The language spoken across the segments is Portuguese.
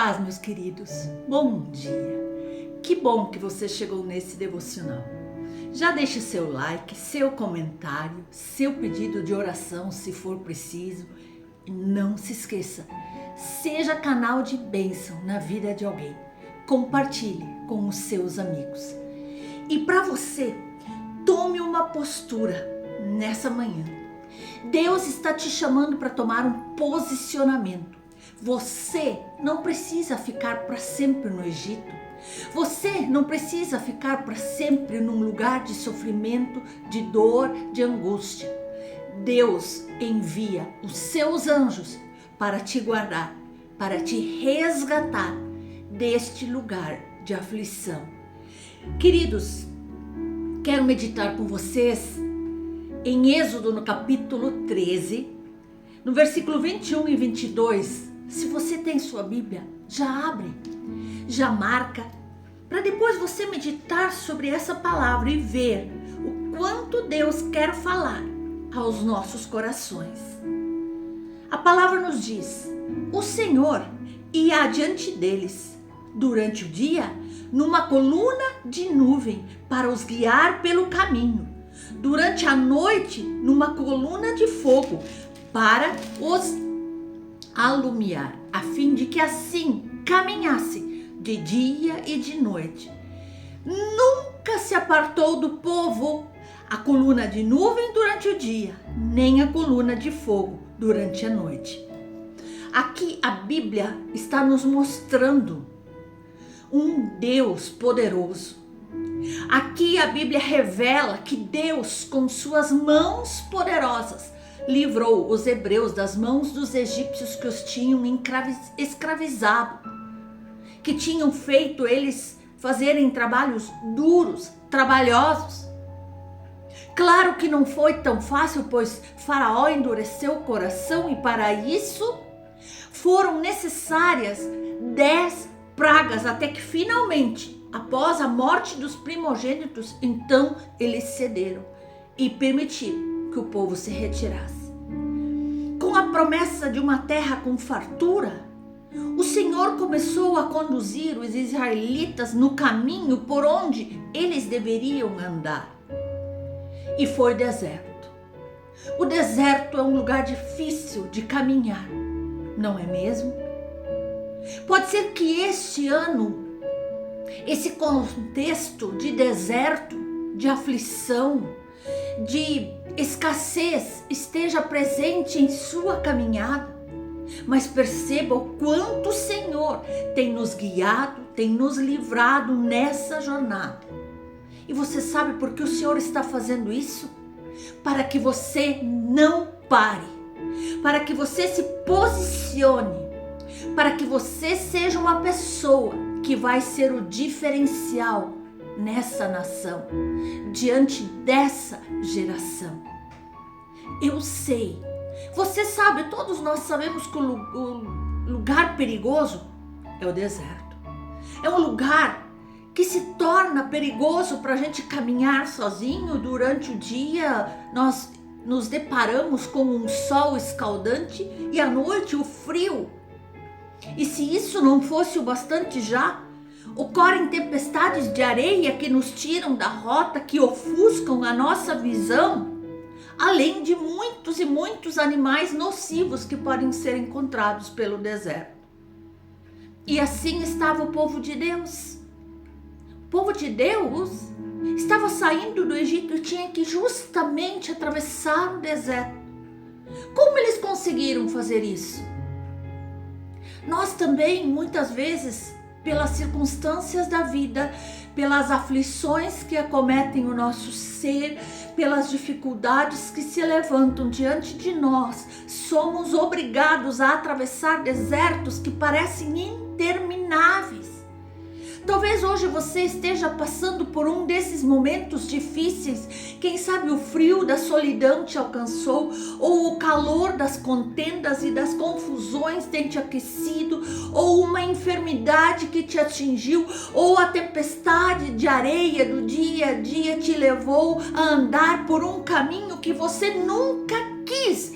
paz, meus queridos. Bom dia. Que bom que você chegou nesse devocional. Já deixe seu like, seu comentário, seu pedido de oração, se for preciso. E não se esqueça, seja canal de bênção na vida de alguém. Compartilhe com os seus amigos. E para você, tome uma postura nessa manhã. Deus está te chamando para tomar um posicionamento. Você não precisa ficar para sempre no Egito. Você não precisa ficar para sempre num lugar de sofrimento, de dor, de angústia. Deus envia os seus anjos para te guardar, para te resgatar deste lugar de aflição. Queridos, quero meditar com vocês em Êxodo, no capítulo 13, no versículo 21 e 22. Se você tem sua Bíblia, já abre, já marca, para depois você meditar sobre essa palavra e ver o quanto Deus quer falar aos nossos corações. A palavra nos diz: o Senhor ia adiante deles durante o dia numa coluna de nuvem para os guiar pelo caminho, durante a noite numa coluna de fogo para os alumiar, a fim de que assim caminhasse de dia e de noite. Nunca se apartou do povo a coluna de nuvem durante o dia, nem a coluna de fogo durante a noite. Aqui a Bíblia está nos mostrando um Deus poderoso. Aqui a Bíblia revela que Deus, com suas mãos poderosas, livrou os hebreus das mãos dos egípcios que os tinham escravizado, que tinham feito eles fazerem trabalhos duros, trabalhosos. Claro que não foi tão fácil, pois Faraó endureceu o coração e para isso foram necessárias 10 pragas, até que finalmente, após a morte dos primogênitos, então eles cederam e permitiram que o povo se retirasse. Com a promessa de uma terra com fartura, o Senhor começou a conduzir os israelitas no caminho por onde eles deveriam andar. E foi deserto. O deserto é um lugar difícil de caminhar, não é mesmo? Pode ser que este ano, esse contexto de deserto, de aflição, de escassez esteja presente em sua caminhada, mas perceba o quanto o Senhor tem nos guiado, tem nos livrado nessa jornada. E você sabe por que o Senhor está fazendo isso? Para que você não pare, para que você se posicione, para que você seja uma pessoa que vai ser o diferencial nessa nação, diante dessa geração. Eu sei, você sabe, todos nós sabemos que o lugar perigoso é o deserto. É um lugar que se torna perigoso para a gente caminhar sozinho. Durante o dia nós nos deparamos com um sol escaldante e à noite o frio. E se isso não fosse o bastante já, ocorrem tempestades de areia que nos tiram da rota, que ofuscam a nossa visão, além de muitos e muitos animais nocivos que podem ser encontrados pelo deserto. E assim estava o povo de Deus. O povo de Deus estava saindo do Egito e tinha que justamente atravessar o deserto. Como eles conseguiram fazer isso? Nós também, muitas vezes, pelas circunstâncias da vida, pelas aflições que acometem o nosso ser, pelas dificuldades que se levantam diante de nós, somos obrigados a atravessar desertos que parecem intermináveis. Talvez hoje você esteja passando por um desses momentos difíceis. Quem sabe o frio da solidão te alcançou, ou o calor das contendas e das confusões tem te aquecido, ou uma enfermidade que te atingiu, ou a tempestade de areia do dia a dia te levou a andar por um caminho que você nunca quis.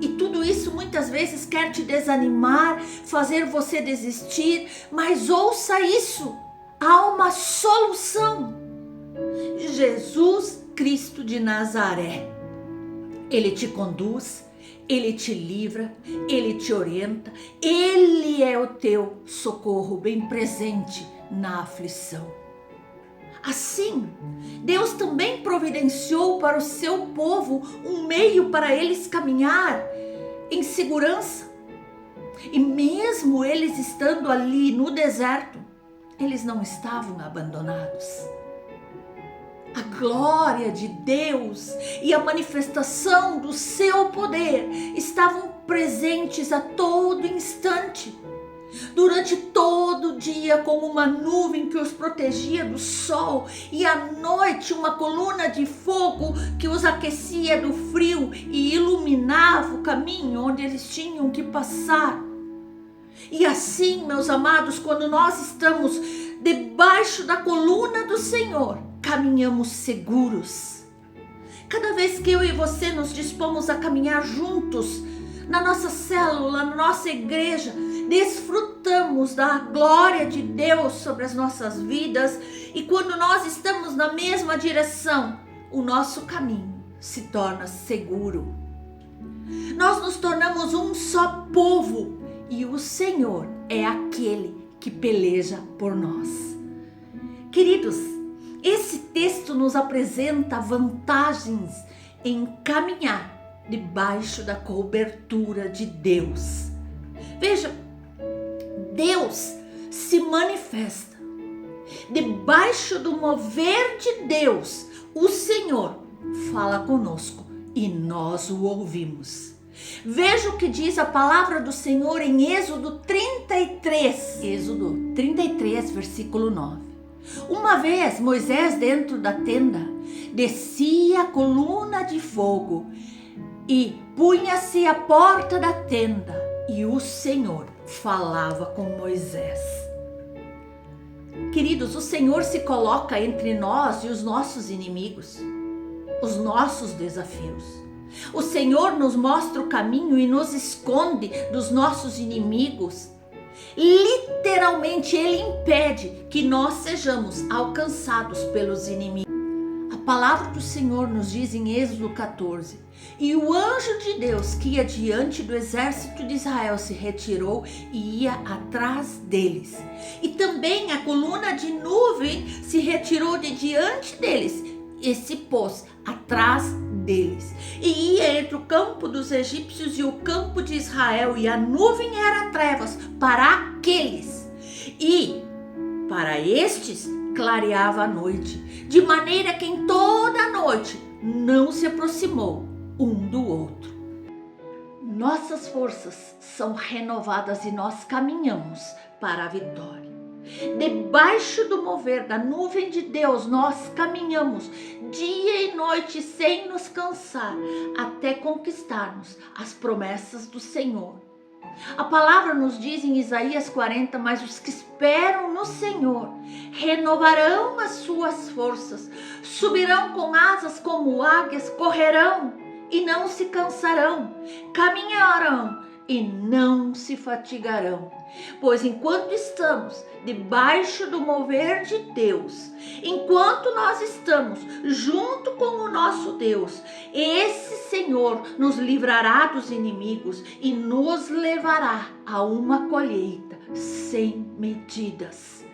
E tudo isso muitas muitas vezes quer te desanimar, fazer você desistir, mas ouça isso, há uma solução. Jesus Cristo de Nazaré, Ele te conduz, Ele te livra, Ele te orienta, Ele é o teu socorro bem presente na aflição. Assim, Deus também providenciou para o seu povo um meio para eles caminhar em segurança. E mesmo eles estando ali no deserto, eles não estavam abandonados. A glória de Deus e a manifestação do seu poder estavam presentes a todo instante. Durante todo o dia, como uma nuvem que os protegia do sol, e à noite uma coluna de fogo que os aquecia do frio e iluminava o caminho onde eles tinham que passar. E assim, meus amados, quando nós estamos debaixo da coluna do Senhor, caminhamos seguros. Cada vez que eu e você nos dispomos a caminhar juntos, na nossa célula, na nossa igreja, desfrutamos da glória de Deus sobre as nossas vidas, e quando nós estamos na mesma direção, o nosso caminho se torna seguro. Nós nos tornamos um só povo, e o Senhor é aquele que peleja por nós. Queridos, esse texto nos apresenta vantagens em caminhar debaixo da cobertura de Deus. Veja, Deus se manifesta. Debaixo do mover de Deus, o Senhor fala conosco e nós o ouvimos. Veja o que diz a palavra do Senhor em Êxodo 33. Êxodo 33, versículo 9. Uma vez Moisés, dentro da tenda, descia a coluna de fogo e punha-se à porta da tenda, e o Senhor falava com Moisés. Queridos, o Senhor se coloca entre nós e os nossos inimigos, os nossos desafios. O Senhor nos mostra o caminho e nos esconde dos nossos inimigos. Literalmente, Ele impede que nós sejamos alcançados pelos inimigos. A palavra do Senhor nos diz em Êxodo 14: e o anjo de Deus que ia diante do exército de Israel se retirou e ia atrás deles. E também a coluna de nuvem se retirou de diante deles e se pôs atrás deles. E ia entre o campo dos egípcios e o campo de Israel, e a nuvem era trevas para aqueles, e para estes clareava a noite, de maneira que em toda a noite não se aproximou um do outro. Nossas forças são renovadas e nós caminhamos para a vitória. Debaixo do mover da nuvem de Deus, nós caminhamos dia e noite sem nos cansar, até conquistarmos as promessas do Senhor. A palavra nos diz em Isaías 40, mas os que esperam no Senhor renovarão as suas forças, subirão com asas como águias, correrão e não se cansarão, caminharão e não se fatigarão. Pois enquanto estamos debaixo do mover de Deus, enquanto nós estamos junto com o nosso Deus, esse Senhor nos livrará dos inimigos e nos levará a uma colheita sem medidas.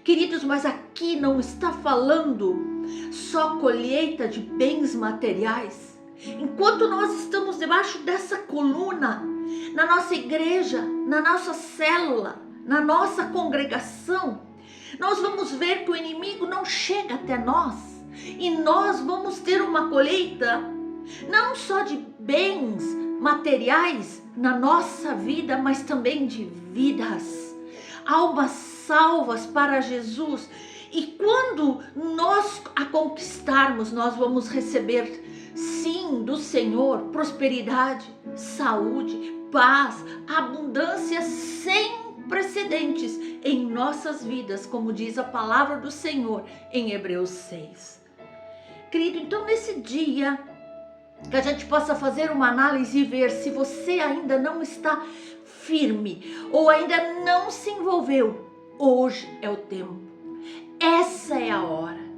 Queridos, mas aqui não está falando só colheita de bens materiais. Enquanto nós estamos debaixo dessa coluna, na nossa igreja, na nossa célula, na nossa congregação, nós vamos ver que o inimigo não chega até nós, e nós vamos ter uma colheita não só de bens materiais na nossa vida, mas também de vidas, almas salvas para Jesus. E quando nós a conquistarmos, nós vamos receber sim do Senhor prosperidade, saúde, paz, abundância sem precedentes em nossas vidas, como diz a palavra do Senhor em Hebreus 6. Querido, então nesse dia que a gente possa fazer uma análise e ver se você ainda não está firme ou ainda não se envolveu. Hoje é o tempo, essa é a hora.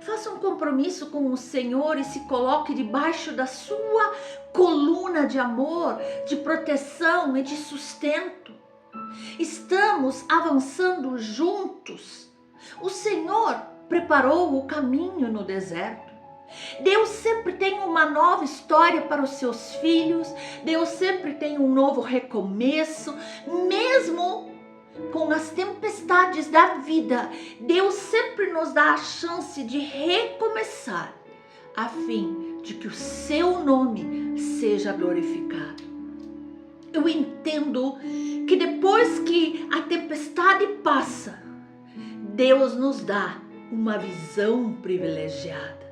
Faça um compromisso com o Senhor e se coloque debaixo da sua coluna de amor, de proteção e de sustento. Estamos avançando juntos. O Senhor preparou o caminho no deserto. Deus sempre tem uma nova história para os seus filhos. Deus sempre tem um novo recomeço, mesmo com as tempestades da vida. Deus sempre nos dá a chance de recomeçar, a fim de que o seu nome seja glorificado. Eu entendo que depois que a tempestade passa, Deus nos dá uma visão privilegiada.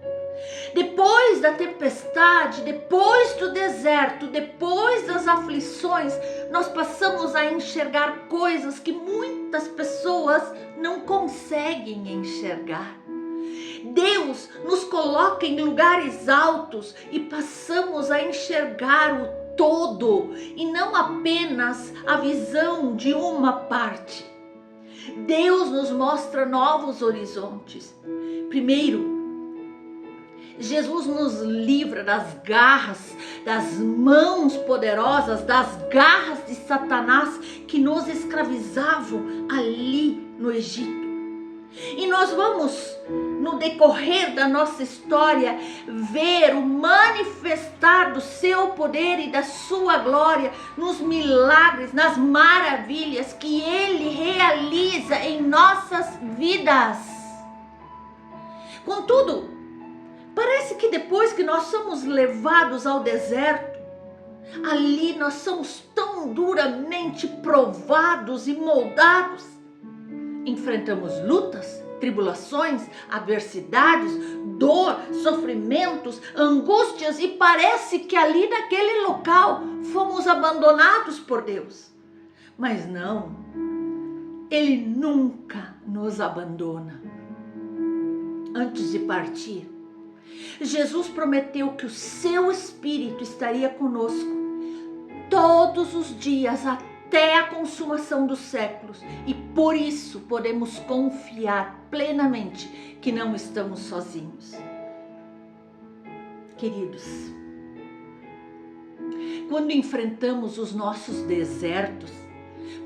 Depois da tempestade, depois do deserto, depois das aflições, nós passamos a enxergar coisas que muitas pessoas não conseguem enxergar. Deus nos coloca em lugares altos e passamos a enxergar o todo e não apenas a visão de uma parte. Deus nos mostra novos horizontes. Primeiro, Jesus nos livra das garras, das mãos poderosas, das garras de Satanás que nos escravizavam ali no Egito. E nós vamos, no decorrer da nossa história, ver o manifestar do seu poder e da sua glória nos milagres, nas maravilhas que Ele realiza em nossas vidas. Contudo, parece que depois que nós somos levados ao deserto, ali nós somos tão duramente provados e moldados. Enfrentamos lutas, tribulações, adversidades, dor, sofrimentos, angústias e parece que ali naquele local fomos abandonados por Deus. Mas não, Ele nunca nos abandona. Antes de partir, Jesus prometeu que o seu Espírito estaria conosco todos os dias até a consumação dos séculos, e por isso podemos confiar plenamente que não estamos sozinhos. Queridos, quando enfrentamos os nossos desertos,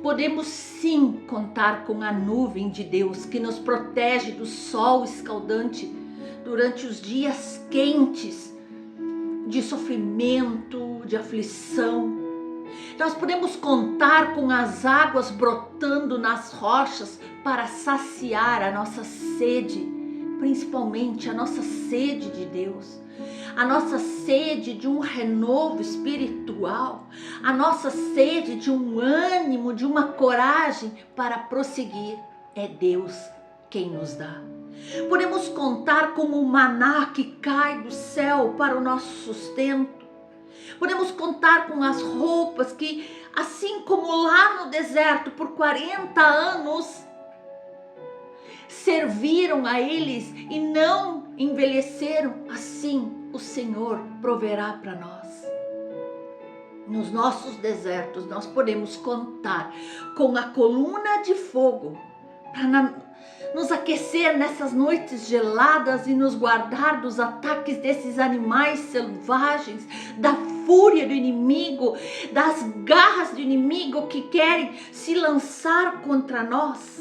podemos sim contar com a nuvem de Deus que nos protege do sol escaldante durante os dias quentes de sofrimento, de aflição. Nós podemos contar com as águas brotando nas rochas para saciar a nossa sede, principalmente a nossa sede de Deus, a nossa sede de um renovo espiritual, a nossa sede de um ânimo, de uma coragem para prosseguir. É Deus quem nos dá. Podemos contar com o maná que cai do céu para o nosso sustento. Podemos contar com as roupas que, assim como lá no deserto por 40 anos, serviram a eles e não envelheceram. Assim o Senhor proverá para nós. Nos nossos desertos nós podemos contar com a coluna de fogo para nos aquecer nessas noites geladas e nos guardar dos ataques desses animais selvagens, da fúria do inimigo, das garras do inimigo que querem se lançar contra nós.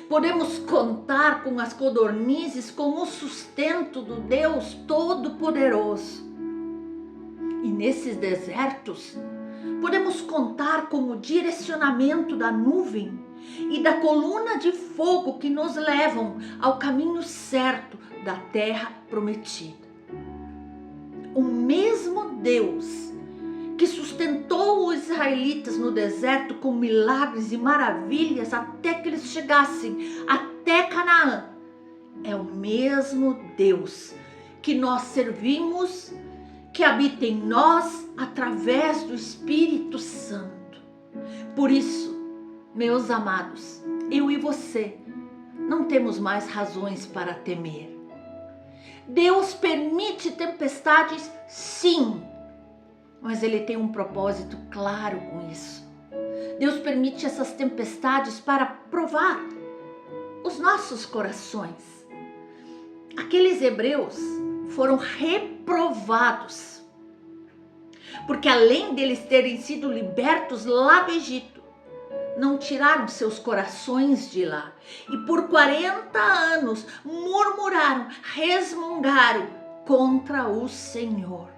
Podemos contar com as codornizes, com o sustento do Deus Todo-Poderoso. E nesses desertos, podemos contar com o direcionamento da nuvem e da coluna de fogo que nos levam ao caminho certo da terra prometida. O mesmo Deus que sustentou os israelitas no deserto com milagres e maravilhas até que eles chegassem até Canaã, é o mesmo Deus que nós servimos, que habita em nós através do Espírito Santo. Por isso, meus amados, eu e você não temos mais razões para temer. Deus permite tempestades, sim, mas Ele tem um propósito claro com isso. Deus permite essas tempestades para provar os nossos corações. Aqueles hebreus foram reprovados, porque além deles terem sido libertos lá do Egito, não tiraram seus corações de lá. E por 40 anos murmuraram, resmungaram contra o Senhor.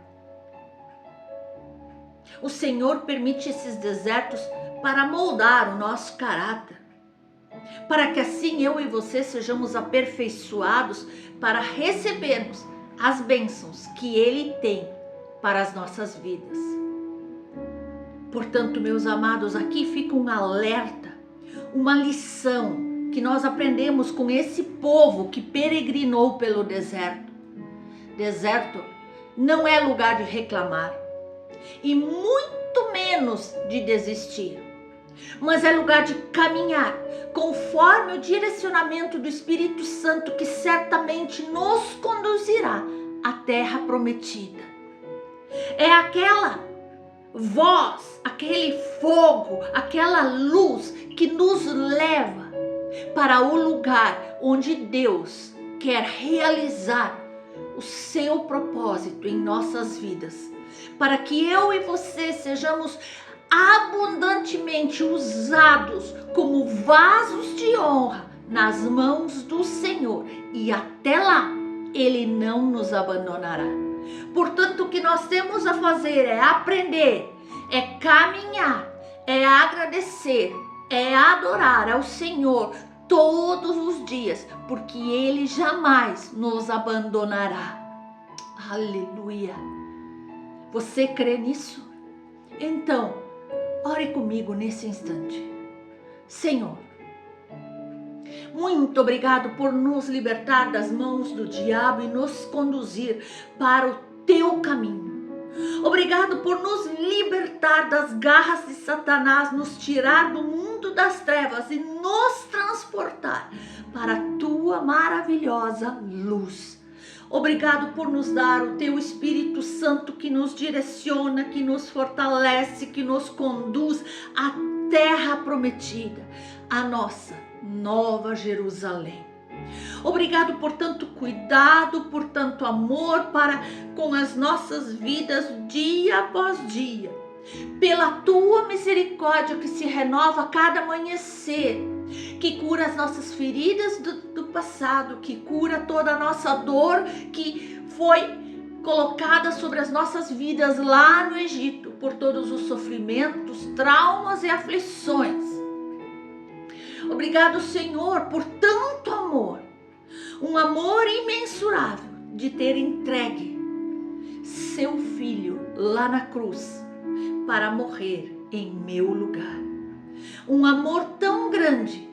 O Senhor permite esses desertos para moldar o nosso caráter, para que assim eu e você sejamos aperfeiçoados para recebermos as bênçãos que Ele tem para as nossas vidas. Portanto, meus amados, aqui fica um alerta, uma lição que nós aprendemos com esse povo que peregrinou pelo deserto. Deserto não é lugar de reclamar e muito menos de desistir, mas é lugar de caminhar conforme o direcionamento do Espírito Santo, que certamente nos conduzirá à terra prometida. É aquela voz, aquele fogo, aquela luz que nos leva para o lugar onde Deus quer realizar o seu propósito em nossas vidas, para que eu e você sejamos abundantemente usados como vasos de honra nas mãos do Senhor, e até lá Ele não nos abandonará. Portanto, o que nós temos a fazer é aprender, é caminhar, é agradecer, é adorar ao Senhor todos os dias, porque Ele jamais nos abandonará. Aleluia! Você crê nisso? Então, ore comigo nesse instante. Senhor, muito obrigado por nos libertar das mãos do diabo e nos conduzir para o teu caminho. Obrigado por nos libertar das garras de Satanás, nos tirar do mundo das trevas e nos transportar para a tua maravilhosa luz. Obrigado por nos dar o teu Espírito Santo que nos direciona, que nos fortalece, que nos conduz à terra prometida, a nossa Nova Jerusalém. Obrigado por tanto cuidado, por tanto amor para com as nossas vidas dia após dia. Pela tua misericórdia que se renova a cada amanhecer, que cura as nossas feridas do passado, que cura toda a nossa dor que foi colocada sobre as nossas vidas lá no Egito, por todos os sofrimentos, traumas e aflições. Obrigado, Senhor, por tanto amor, um amor imensurável de ter entregue seu filho lá na cruz para morrer em meu lugar. Um amor tão grande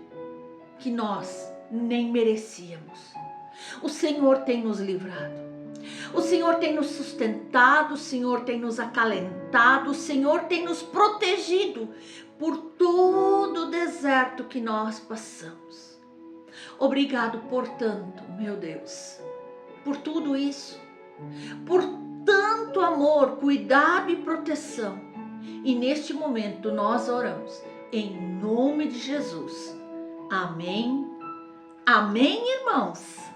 que nós nem merecíamos. O Senhor tem nos livrado. O Senhor tem nos sustentado, o Senhor tem nos acalentado, o Senhor tem nos protegido por todo o deserto que nós passamos. Obrigado, portanto, meu Deus, por tudo isso, por tanto amor, cuidado e proteção. E neste momento nós oramos em nome de Jesus. Amém. Amém, irmãos.